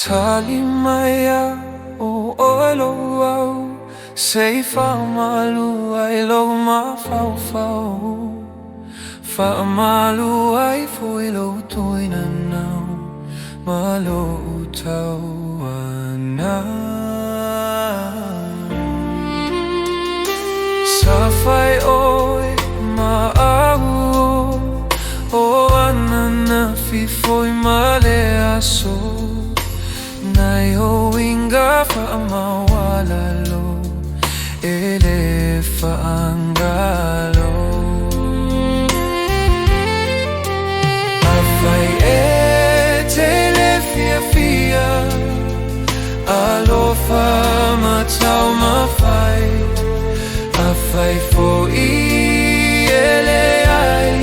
Tali Maia, o oilo au sei whaamalu ai lo ma whauwhau. Whaamalu ai fwoi lo toina nau, ma lo utau ana. Sa whai oi ma au o anana fifoi ma le aso. Nai o inga whaamawala lo, ele whaangalo. Awhai e te le fia fia, alofa matau mawhai. Awhai fo I ele ai,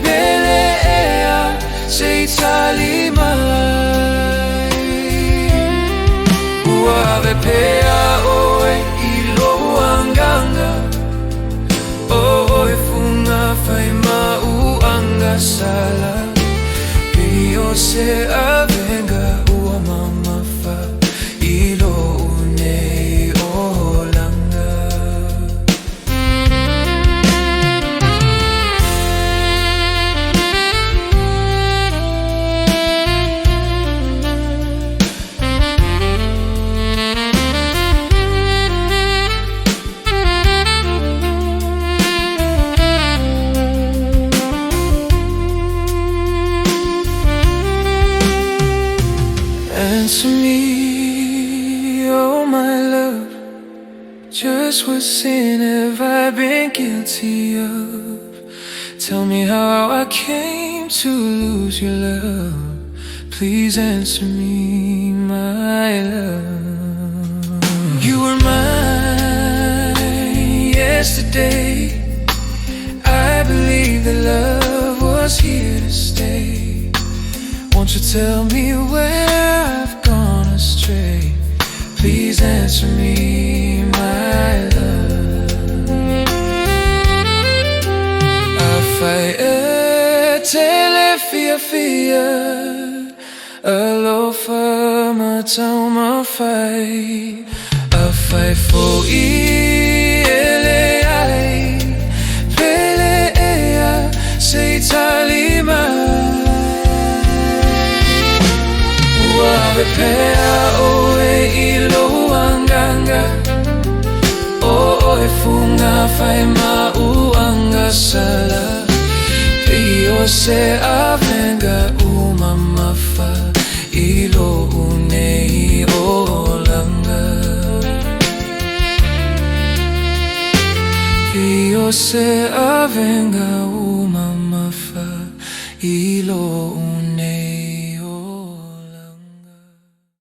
pele ea sei Tali Maia. Ave pea oe I lo anganga, oe funga fai mauanga sala. Pio se avenga ua mamafa I lo unei o langa. Answer me, oh my love, just what sin have I been guilty of? Tell me how I came to lose your love. Please answer me, my love. You were mine yesterday. I believe that love was here to stay. Won't you tell me where I've gone astray? Please answer me, my love. Awhai e te le fia fia, alofa matau mawhai. Awhai fo I ele ai, pele ea sei Tali Maia. Ave pea oe I lo anganga, oe funga fai mauanga sala. Pio se avenga uma mafa I lo unei o langa. Pio se avenga uma mafa I lo